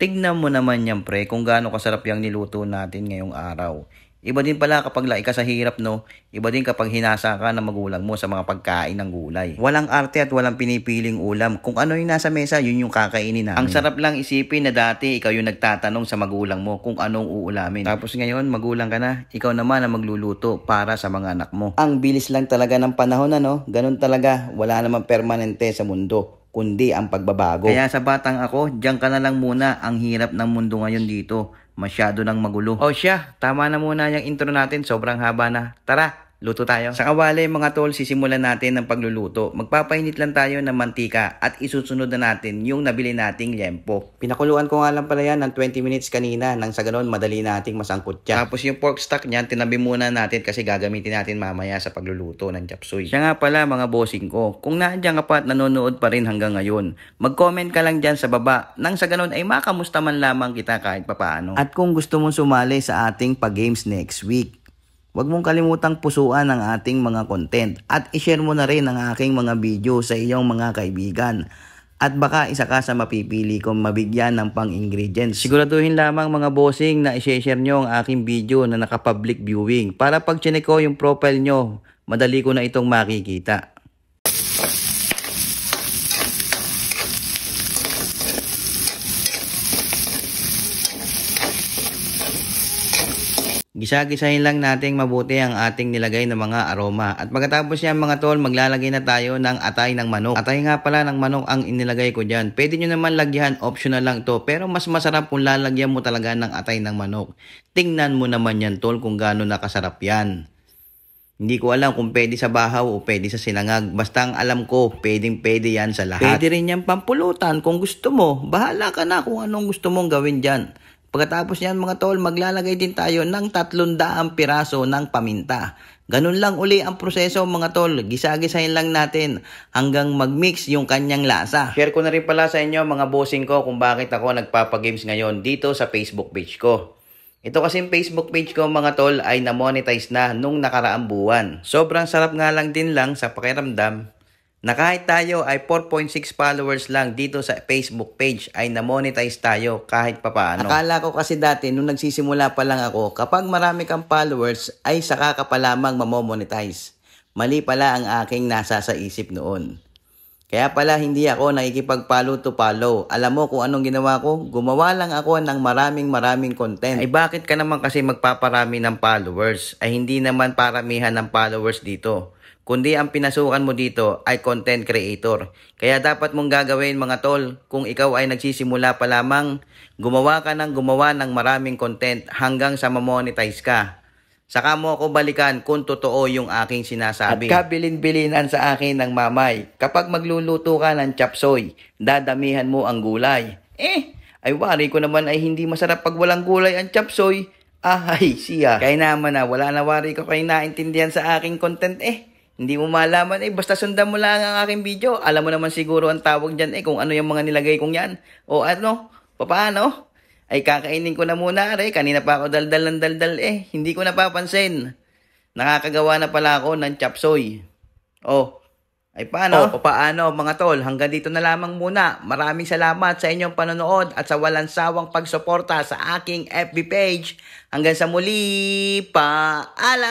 Tignan mo naman yan pre kung gaano kasarap yung niluto natin ngayong araw. Iba din pala kapag lai ka sa hirap no, iba din kapag hinasa ka ng magulang mo sa mga pagkain ng gulay. Walang arte at walang pinipiling ulam, kung ano yung nasa mesa yun yung kakainin namin. Ang sarap lang isipin na dati ikaw yung nagtatanong sa magulang mo kung anong uulamin. Tapos ngayon magulang ka na, ikaw naman ang magluluto para sa mga anak mo. Ang bilis lang talaga ng panahon ano, ganun talaga, wala namang permanente sa mundo kundi ang pagbabago. Kaya sa batang ako, diyan ka na lang muna, ang hirap ng mundo ngayon dito. Masyado nang magulo. O siya, tama na muna yung intro natin, sobrang haba na. Tara, luto tayo. Sa kawali mga tol, sisimulan natin ng pagluluto. Magpapainit lang tayo ng mantika at isusunod na natin yung nabili nating liempo. Pinakuluan ko nga lang pala yan ng 20 minutes kanina nang sa ganon madali nating masangkot siya. Tapos yung pork stock niyan, tinabi muna natin kasi gagamitin natin mamaya sa pagluluto ng chop suey. Siya nga pala mga bossing ko, kung nandiyan ka pa at nanonood pa rin hanggang ngayon, mag-comment ka lang dyan sa baba nang sa ganon ay makamusta man lamang kita kahit papaano. At kung gusto mong sumali sa ating pag-games next week, huwag mong kalimutang pusuan ang ating mga content at i-share mo na rin ang aking mga video sa iyong mga kaibigan. At baka isa ka sa mapipili kong mabigyan ng pang-ingredients. Siguraduhin lamang mga bossing na i-share nyo ang aking video na naka-public viewing para pag chinek ko yung profile nyo, madali ko na itong makikita. Gisa-gisahin lang nating mabuti ang ating nilagay na mga aroma. At pagkatapos yan mga tol, maglalagay na tayo ng atay ng manok. Atay nga pala ng manok ang inilagay ko dyan. Pwede nyo naman lagyan, optional lang to. Pero mas masarap kung lalagyan mo talaga ng atay ng manok. Tingnan mo naman yan tol kung gaano nakasarap yan. Hindi ko alam kung pwede sa bahaw o pwede sa sinangag. Basta ang alam ko, pwede yan sa lahat. Pwede rin yan pampulutan kung gusto mo. Bahala ka na kung anong gusto mong gawin dyan. Pagkatapos yan mga tol, maglalagay din tayo ng 300 piraso ng paminta. Ganun lang uli ang proseso mga tol, gisa-gisahin lang natin hanggang mag-mix yung kanyang lasa. Share ko na rin pala sa inyo mga bossing ko kung bakit ako nagpapagames ngayon dito sa Facebook page ko. Ito kasing Facebook page ko mga tol ay na-monetize na nung nakaraang buwan. Sobrang sarap nga lang din lang sa pakiramdam na kahit tayo ay 4.6 followers lang dito sa Facebook page ay na-monetize tayo kahit papaano. Akala ko kasi dati nung nagsisimula pa lang ako, kapag marami kang followers ay saka ka pa lamang mamomonetize. Mali pala ang aking nasa sa isip noon. Kaya pala hindi ako nakikipag-follow to follow. Alam mo kung anong ginawa ko? Gumawa lang ako ng maraming content. Ay bakit ka naman kasi magpaparami ng followers? Ay hindi naman paramihan ng followers dito, kundi ang pinasukan mo dito ay content creator. Kaya dapat mong gagawin mga tol, kung ikaw ay nagsisimula pa lamang, gumawa ng maraming content hanggang sa mamonetize ka. Saka mo ako balikan kung totoo yung aking sinasabi. At kabilin-bilinan sa akin ng mamay, kapag magluluto ka ng chop suey, dadamihan mo ang gulay. Ay wari ko naman ay hindi masarap pag walang gulay ang chop suey. Ay siya. Kaya naman na wala na wari ko kayo naintindihan sa aking content Hindi mo malaman basta sundan mo lang ang aking video. Alam mo naman siguro ang tawag dyan kung ano yung mga nilagay kong yan. O ano, paano? Ay kakainin ko na muna kanina pa ako daldal hindi ko napapansin. Nakakagawa na pala ako ng chop suey. Ay paano? Paano mga tol, hanggang dito na lamang muna. Maraming salamat sa inyong panonood at sa walang sawang pagsuporta sa aking FB page. Hanggang sa muli, paalam!